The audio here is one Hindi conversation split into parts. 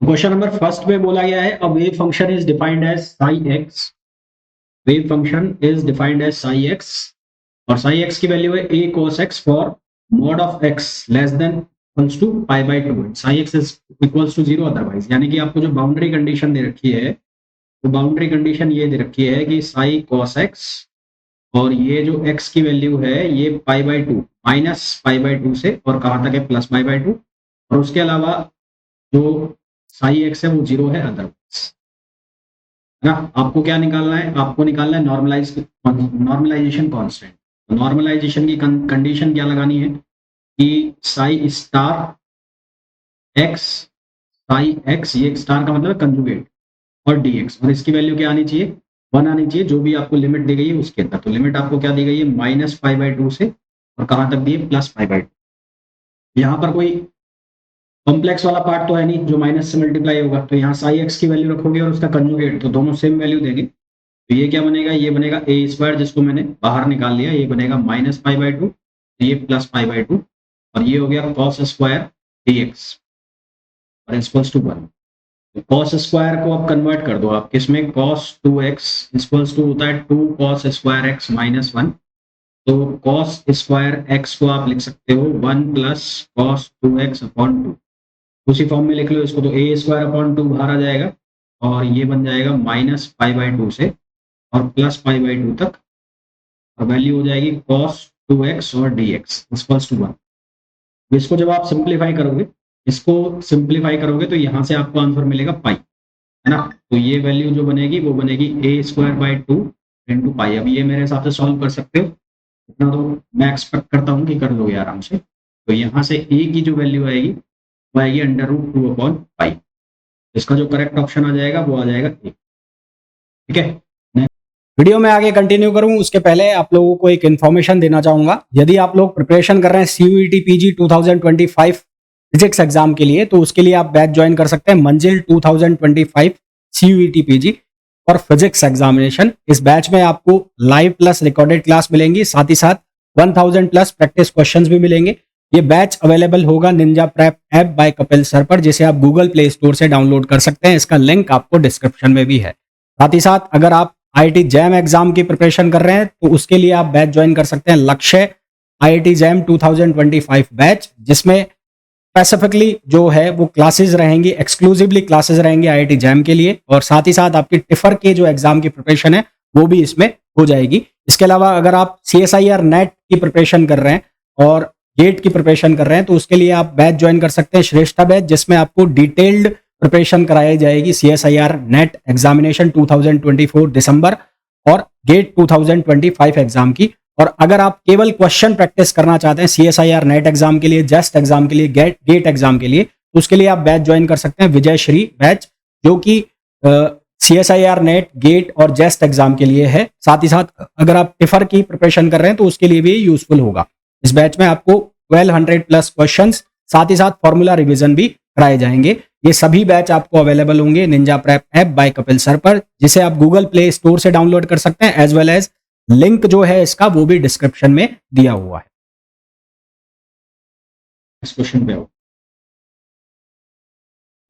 क्वेश्चन नंबर फर्स्ट में बोला गया है a wave function is defined as psi x. Wave function is defined as psi x और साई एक्स की वैल्यू है a cos x for mod of x less than equals to pi by two. Psi x is equals to zero otherwise, यानी कि आपको जो बाउंड्री कंडीशन दे रखी है तो बाउंड्री कंडीशन ये दे रखी है कि साई cos x और ये जो x की वैल्यू है ये पाई by to minus pi by two से और कहाँ तक है प्लस पाई बाई टू, और उसके अलावा जो साई एक्स है वो जीरो है अदरवाइज, है ना। आपको क्या निकालना है, आपको निकालना है नॉर्मलाइजेशन कांस्टेंट। नॉर्मलाइजेशन की कंडीशन क्या लगानी है कि Sai star x, Sai x ये स्टार का मतलब है कंजुगेट, और डी एक्स, और इसकी वैल्यू क्या आनी चाहिए, 1 आनी चाहिए, जो भी आपको लिमिट दी गई है उसके अंदर। तो लिमिट आपको क्या दी गई है माइनस पाई बाई टू से और कहाँ तक दी है प्लस पाई बाई टू। यहाँ पर कोई कॉम्प्लेक्स वाला पार्ट तो है नहीं जो माइनस से मल्टीप्लाई होगा, तो यहाँ साई एक्स की वैल्यू रखोगे और उसका कंजुगेट, तो दोनों सेम वैल्यू देंगे। तो ये क्या बनेगा, ये बनेगा ए स्क्वायर जिसको मैंने बाहर निकाल लिया, ये बनेगा माइनस पाई बाई टू, ये प्लस पाई बाई टू, और ये हो गया कॉस स्क्वायर डी एक्स और इक्वल्स टू 1। कॉस स्क्वायर को आप कन्वर्ट कर दो, आप किसमें, कॉस 2x इक्वल्स टू होता है 2 कॉस स्क्वायर x माइनस 1। तो कॉस स्क्वायर x को आप लिख सकते हो 1 प्लस कॉस 2x अपॉन 2। उसी फॉर्म में लिख लो इसको, तो ए स्क्वायर अपॉन 2 बाहर आ जाएगा और ये बन जाएगा माइनस पाई बाई टू से और प्लस पाई बाई टू तक, और वैल्यू हो जाएगी कॉस 2x और डी एक्स इक्वल्स टू 1। इसको जब आप सिंप्लीफाई करोगे, इसको सिंप्लीफाई करोगे तो यहाँ से आपको आंसर मिलेगा पाई, है ना। तो ये वैल्यू जो बनेगी वो बनेगी a square by two into pi. अब ये मेरे हिसाब से सॉल्व कर सकते हो, इतना तो मैं एक्सपेक्ट करता हूँ कि कर लोगे आराम से। तो यहाँ से ए की जो वैल्यू आएगी वो आएगी अंडर रूट 2 अपॉन पाई। इसका जो करेक्ट ऑप्शन आ जाएगा वो आ जाएगा ए। ठीक है, वीडियो में आगे कंटिन्यू करूं उसके पहले आप लोगों को एक इन्फॉर्मेशन देना चाहूंगा। यदि आप लोग प्रिपरेशन कर रहे हैं सीयूईटी पीजी 2025 फिजिक्स एग्जाम के लिए, तो उसके लिए आप बैच ज्वाइन कर सकते हैं मंजिल 2025 सीयूईटी पीजी और फिजिक्स एग्जामिनेशन। इस बैच में आपको लाइव प्लस रिकॉर्डेड क्लास मिलेंगी, साथ ही साथ 1000 प्लस प्रैक्टिस क्वेश्चंस भी मिलेंगे। ये बैच अवेलेबल होगा Ninja prep app by Kapil sir पर, जिसे आप गूगल प्ले स्टोर से डाउनलोड कर सकते हैं। इसका लिंक आपको डिस्क्रिप्शन में भी है। साथ ही साथ अगर आप आईआईटी जैम एग्जाम की प्रिपरेशन कर रहे हैं तो उसके लिए आप बैच ज्वाइन कर सकते हैं लक्ष्य आईआईटी जैम 2025 बैच, जिसमें स्पेसिफिकली जो है वो क्लासेस रहेंगी, एक्सक्लूसिवली क्लासेस रहेंगी आईआईटी जैम के लिए, और साथ ही साथ आपकी टिफर के जो एग्जाम की प्रिपरेशन है वो भी इसमें हो जाएगी। इसके अलावा अगर आप CSIR नेट की प्रिपरेशन कर रहे हैं और गेट की प्रिपरेशन कर रहे हैं तो उसके लिए आप बैच ज्वाइन कर सकते हैं श्रेष्ठा बैच, जिसमें आपको डिटेल्ड प्रिपरेशन कराई जाएगी CSIR नेट एग्जामिनेशन 2024 दिसंबर और गेट 2025 एग्जाम की। और अगर आप केवल क्वेश्चन प्रैक्टिस करना चाहते हैं CSIR नेट एग्जाम के लिए, जेस्ट एग्जाम के लिए, गेट एग्जाम के लिए, तो उसके लिए आप बैच ज्वाइन कर सकते हैं विजय श्री बैच, जो कि CSIR नेट, गेट और जेस्ट एग्जाम के लिए है। साथ ही साथ अगर आप टिफर की प्रिपरेशन कर रहे हैं तो उसके लिए भी यूजफुल होगा। इस बैच में आपको 1200 प्लस क्वेश्चंस, साथ ही साथ फॉर्मूला रिवीजन भी कराए जाएंगे। ये सभी बैच आपको अवेलेबल होंगे Ninja prep app by Kapil sir पर, जिसे आप गूगल प्ले स्टोर से डाउनलोड कर सकते हैं, एज वेल एज लिंक जो है इसका वो भी डिस्क्रिप्शन में दिया हुआ है। नेक्स्ट क्वेश्चन पे आओ।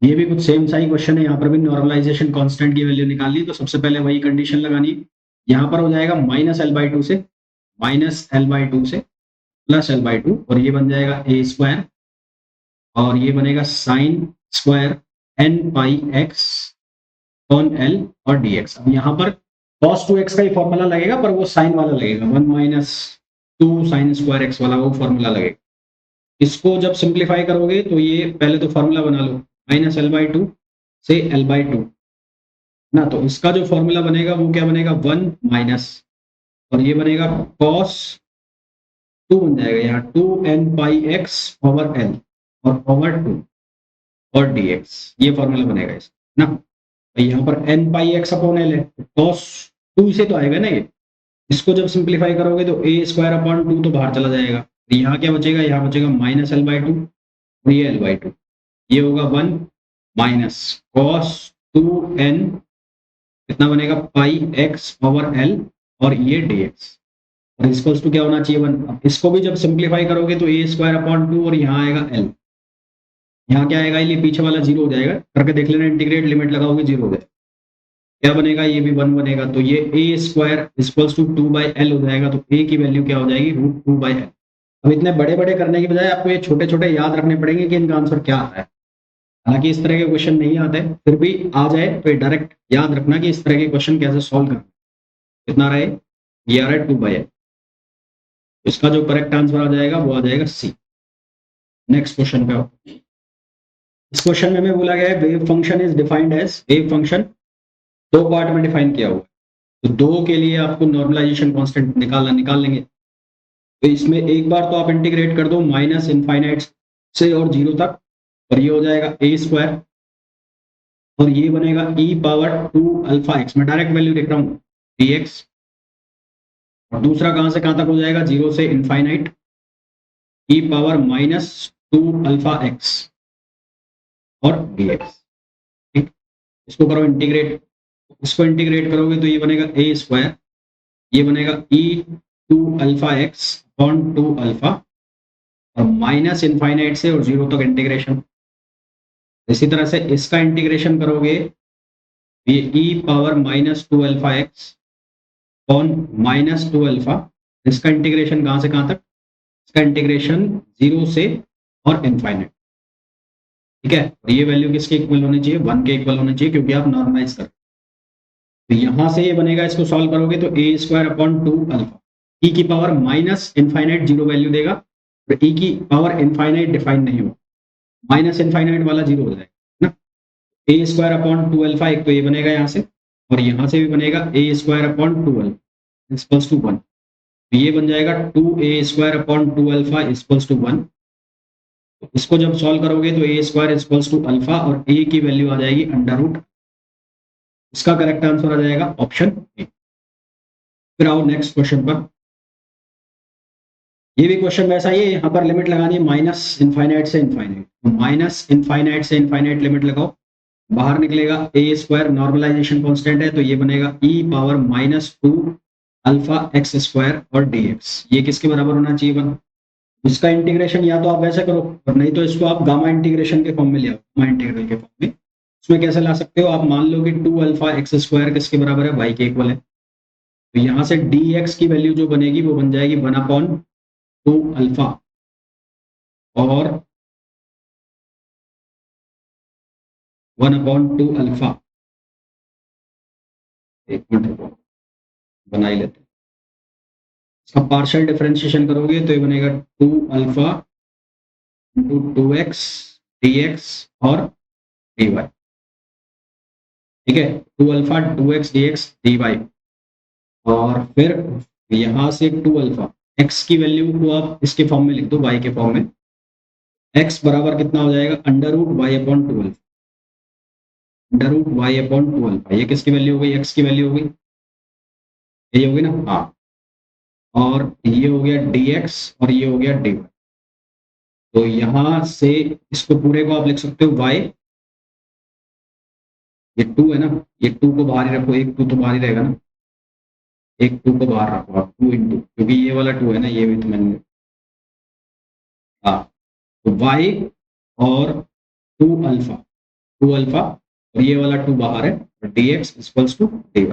ये भी कुछ सेम सा ही क्वेश्चन है, यहाँ पर भी नॉर्मलाइजेशन कांस्टेंट की वैल्यू निकालनी। तो सबसे पहले वही कंडीशन लगानी है। यहाँ पर हो जाएगा माइनस एल बाई टू से प्लस एल बाई टू, और ये बन जाएगा ए स्क्वायर और ये बनेगा sine square N pi x on L और डी एक्स। अब यहाँ पर cos 2x का ही फॉर्मूला लगेगा, पर वो साइन वाला लगेगा, 1 माइनस 2 साइन स्क्वायर एक्स वाला वो फॉर्मूला लगेगा। इसको जब सिंप्लीफाई करोगे तो ये पहले तो फॉर्मूला बना लो, माइनस एल बाई टू से एल बाई टू ना, तो इसका जो फॉर्मूला बनेगा वो क्या बनेगा 1 माइनस, और ये बनेगा cos 2 बन जाएगा यहाँ 2n पाई एक्स ओवर एल और ओवर 2 और dx, ये फॉर्मूला बनेगा इसका ना। तो यहाँ पर n पाई एक्स अपॉन एल है, cos 2 से तो आएगा ना ये। इसको जब सिंप्लीफाई करोगे तो a स्क्वायर अपॉन 2 तो बाहर चला जाएगा, तो यहाँ क्या बचेगा, यहाँ बचेगा माइनस एल बाई टू और ये एल बाई टू, ये होगा 1 माइनस cos 2n कितना बनेगा पाई एक्स ओवर एल और ये dx, और इसको टू क्या होना चाहिए 1। अब इसको भी जब सिंप्लीफाई करोगे तो ए स्क्वायर अपॉन 2 और यहाँ आएगा एल, यहाँ क्या आएगा, ये पीछे वाला 0 हो जाएगा, करके देख लेना, इंटीग्रेट लिमिट लगाओगे 0 हो जाएगा, क्या बनेगा, ये भी 1 बनेगा, तो ये a square equals to 2/l हो जाएगा, तो a की वैल्यू क्या हो जाएगी, √2/l। अब इतने बड़े बड़े करने की बजाय आपको ये छोटे छोटे याद रखने पड़ेंगे कि इनका आंसर क्या आता है। हालांकि इस तरह के क्वेश्चन नहीं आते, फिर भी आ जाए तो डायरेक्ट याद रखना कि इस तरह के क्वेश्चन कैसे सॉल्व करना। कितना रहे, ये आ रहा है 2/l। इसका जो करेक्ट आंसर आ जाएगा वो आ जाएगा सी। नेक्स्ट क्वेश्चन पे आओ। इस क्वेश्चन में हमें बोला गया है wave function is defined as, wave function दो पार्ट में डिफाइन किया हुआ है, तो दो के लिए आपको नॉर्मलाइजेशन कांस्टेंट निकाल लेंगे। तो इसमें एक बार तो आप इंटीग्रेट कर दो माइनस इनफाइनाइट से और 0 तक, और ये हो जाएगा a स्क्वायर, और ये बनेगा e पावर 2α x, मैं डायरेक्ट वैल्यू लिख रहा हूँ dx, और दूसरा कहां से कहां तक हो जाएगा, 0 से इनफाइनाइट e पावर -2α x और dx। ठीक, इसको करो इंटीग्रेट, इसको इंटीग्रेट करोगे तो ये बनेगा a स्क्वायर, ये बनेगा e2α x अपॉन 2α, और माइनस इनफाइनाइट से और 0 तक इंटीग्रेशन। इसी तरह से इसका इंटीग्रेशन करोगे, ये e पावर -2α x अपॉन -2α, इसका इंटीग्रेशन कहां से कहां तक, इसका इंटीग्रेशन 0 से और इनफाइनाइट। ठीक है, और ये वैल्यू किसके इक्वल होनी चाहिए, 1 के इक्वल होनी चाहिए, क्योंकि आप नॉर्मलाइज कर, तो यहां से ये बनेगा, इसको सॉल्व करोगे तो a स्क्वायर अपॉन 2α, e की पावर माइनस इनफाइनाइट 0 वैल्यू देगा, और e की पावर इनफाइनाइट डिफाइन नहीं होगा, माइनस इनफाइनाइट वाला 0 हो जाएगा ना। a स्क्वायर अपॉन 2α, एक तो ये बनेगा यहाँ से, और यहाँ से भी बनेगा a square upon 2α equals to 1, तो ये बन जाएगा 2a square upon 2α equals to 1। तो इसको जब सॉल्व करोगे तो a square equals to alpha, और a की वैल्यू आ जाएगी √, इसका करेक्ट आंसर आ जाएगा ऑप्शन ए। फिर आओ नेक्स्ट क्वेश्चन पर। ये भी क्वेश्चन वैसा ही है, यहाँ पर लिमिट लगानी है माइनस इनफाइनाइट से इनफाइनाइट, तो माइनस इनफाइनाइट से इनफाइनाइट लिमिट लगाओ, बाहर निकलेगा a स्क्वायर, नॉर्मलाइजेशन कांस्टेंट है, तो ये बनेगा e पावर -2α x स्क्वायर और dx, ये किसके बराबर होना चाहिए 1। इसका इंटीग्रेशन या तो आप वैसे करो, और नहीं तो इसको आप गामा इंटीग्रेशन के फॉर्म में ले आओ, गामा इंटीग्रल के फॉर्म में। इसमें कैसे ला सकते हो, आप मान लो कि 2α x स्क्वायर किसके बराबर है, y के इक्वल है, तो यहाँ से dx की वैल्यू जो बनेगी वो बन जाएगी 1/2α, और 1/2α, एक मिनट बना ही लेते हैं। इसका पार्शियल डिफरेंशिएशन करोगे तो ये बनेगा 2α × 2x dx और dy। ठीक है, 2α 2x dx dy, और फिर यहाँ से 2α, x की वैल्यू को आप इसके फॉर्म में लिख दो, y के फॉर्म में, x बराबर कितना हो जाएगा, √y/2α, √y/2α, ये किसकी वैल्यू हो गई, x की वैल्यू हो गई, ये हो गई ना, हाँ, और ये हो गया dx और ये हो गया dy। तो यहाँ से इसको पूरे को आप लिख सकते हो y, ये 2 है ना, ये 2 को बाहर ही रखो, एक 2 तो बाहर ही रहेगा ना, एक 2 को बाहर रखो आप, 2 इंटू, क्योंकि ये वाला 2 है ना, ये भी तो मैंने, हाँ, तो y और 2α, और ये वाला 2 बाहर है, और dx इक्वल्स टू dy।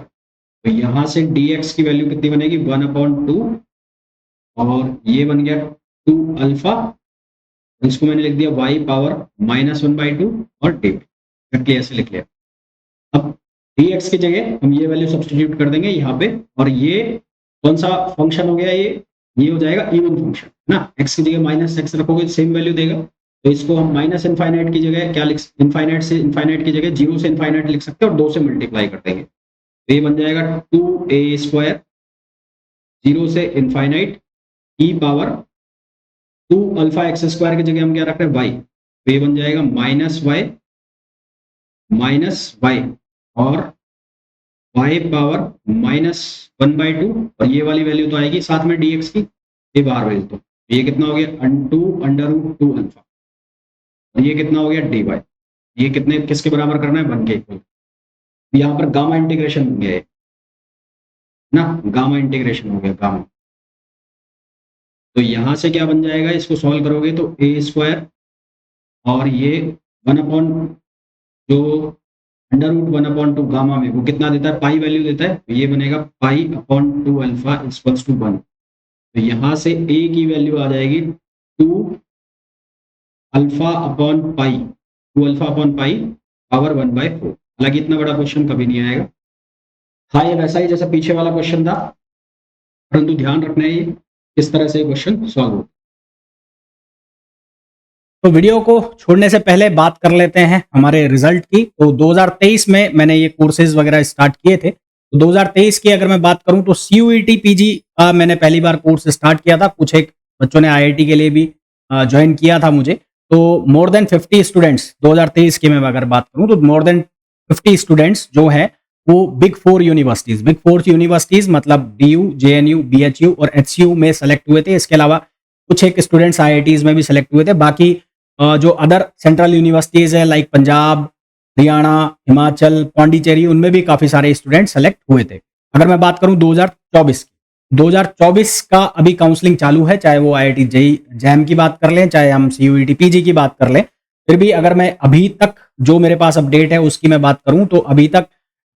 तो यहाँ से dx की वैल्यू कितनी बनेगी, 1/2, और ये बन गया 2α, इसको मैंने लिख दिया y पावर -1/2 और dy, करके ऐसे लिख लिया। अब dx की जगह हम ये वैल्यू सब्स्टिट्यूट कर देंगे यहाँ पे, और ये कौन सा फंक्शन हो गया, ये हो जाएगा इवन फंक्शन ना, x की जगह -x रखोगे सेम वैल्यू देगा, तो इसको हम माइनस इनफाइनाइट की जगह क्या लिख, इनफाइनाइट से इनफाइनाइट की जगह 0 से इनफाइनाइट लिख सकते हैं, और 2 से मल्टीप्लाई कर देंगे, तो ये बन जाएगा 2a स्क्वायर 0 से infinite e power 2αx square की जगह हम क्या रख रहे हैं, y, तो ये बन जाएगा -y, और y पावर -1/2, और ये वाली वैल्यू तो आएगी साथ में dx की, ये बाहर भेज दो, ये कितना हो गया, √2α, और ये कितना हो गया dy, ये कितने किसके बराबर करना है, 1 के इक्वल। यहाँ पर गामा इंटीग्रेशन हो गया ना, गामा इंटीग्रेशन हो गया, गामा। तो यहाँ से क्या बन जाएगा, इसको सॉल्व करोगे तो a स्क्वायर और ये 1 अपॉन जो √1/2 गामा में वो कितना देता है, पाई वैल्यू देता है, तो ये बनेगा π/2 अल्फा इक्वल्स टू 1। तो यहाँ से a की वैल्यू आ जाएगी 2 alpha upon pi, 2 alpha upon pi power 1/4। हालांकि इतना बड़ा क्वेश्चन कभी नहीं आएगा। हाँ, ये वैसा ही जैसा पीछे वाला क्वेश्चन था, परंतु ध्यान रखना है ये किस तरह से क्वेश्चन सॉल्व हो। तो वीडियो को छोड़ने से पहले बात कर लेते हैं हमारे रिजल्ट की। तो 2023 में मैंने ये कोर्सेज वगैरह स्टार्ट किए थे। तो 2023 की अगर मैं बात करूं तो CUET PG का मैंने पहली बार कोर्स स्टार्ट किया था। कुछ एक बच्चों ने IIT के लिए भी ज्वाइन किया था मुझे। तो मोर देन 50 स्टूडेंट्स 2023 की मैं अगर बात करूं तो मोर देन 50 स्टूडेंट्स जो है वो बिग 4 यूनिवर्सिटीज मतलब DU, JNU, BHU और HCU में सेलेक्ट हुए थे। इसके अलावा कुछ एक स्टूडेंट्स IITs में भी सेलेक्ट हुए थे। बाकी जो अदर सेंट्रल यूनिवर्सिटीज है लाइक पंजाब, हरियाणा, हिमाचल, पांडिचेरी, उनमें भी काफी सारे स्टूडेंट सेलेक्ट हुए थे। अगर मैं बात करूं 2024 की, 2024 का अभी काउंसलिंग चालू है, चाहे वो IIT JEE JAM की बात कर लें, चाहे हम CUET PG की बात कर लें। फिर भी अगर मैं अभी तक जो मेरे पास अपडेट है उसकी मैं बात करूं तो अभी तक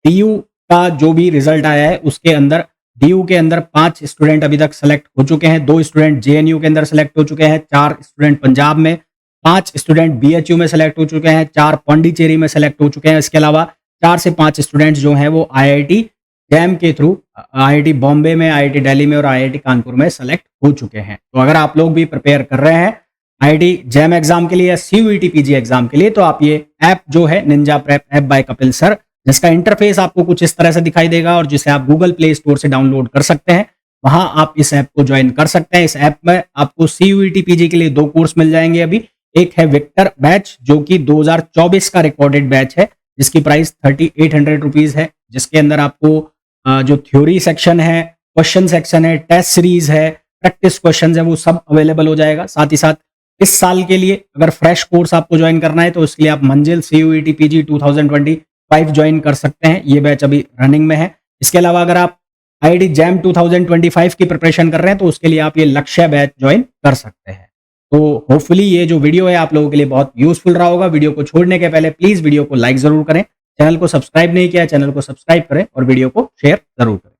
DU का जो भी रिजल्ट आया है उसके अंदर DU के अंदर 5 स्टूडेंट अभी तक सेलेक्ट हो चुके हैं, 2 स्टूडेंट JNU के अंदर सेलेक्ट हो चुके हैं, 4 स्टूडेंट पंजाब में, 5 स्टूडेंट BHU में सेलेक्ट हो चुके हैं, 4 पांडिचेरी में सेलेक्ट हो चुके हैं। इसके अलावा 4 से 5 स्टूडेंट्स जो हैं वो IIT JAM के थ्रू IIT बॉम्बे में, IIT दिल्ली में और IIT कानपुर में सेलेक्ट हो चुके हैं। तो अगर आप लोग भी प्रिपेयर कर रहे हैं IIT JAM एग्जाम के लिए या CUET PG एग्जाम के लिए तो आप ये ऐप जो है Ninja prep app by Kapil sir, जिसका इंटरफेस आपको कुछ इस तरह से दिखाई देगा और जिसे आप गूगल प्ले स्टोर से डाउनलोड कर सकते हैं, वहां आप इस ऐप को ज्वाइन कर सकते हैं। इस ऐप में आपको CUET PG के लिए 2 कोर्स मिल जाएंगे अभी। एक है विक्टर बैच जो कि 2024 का रिकॉर्डेड बैच है, जिसकी प्राइस 3800 रुपीज है, जिसके अंदर आपको जो थ्योरी सेक्शन है, क्वेश्चन सेक्शन है, टेस्ट सीरीज है, प्रैक्टिस क्वेश्चन है, वो सब अवेलेबल हो जाएगा। साथ ही साथ इस साल के लिए अगर फ्रेश कोर्स आपको ज्वाइन करना है तो उसके लिए आप मंजिल CUET PG 2025 ज्वाइन कर सकते हैं। ये बैच अभी रनिंग में है। इसके अलावा अगर आप IIT JAM 2025 की प्रिपरेशन कर रहे हैं तो उसके लिए आप ये लक्ष्य बैच ज्वाइन कर सकते हैं। तो होपफुली ये जो वीडियो है आप लोगों के लिए बहुत यूजफुल रहा होगा। वीडियो को छोड़ने के पहले प्लीज वीडियो को लाइक जरूर करें, चैनल को सब्सक्राइब नहीं किया है चैनल को सब्सक्राइब करें और वीडियो को शेयर जरूर करें।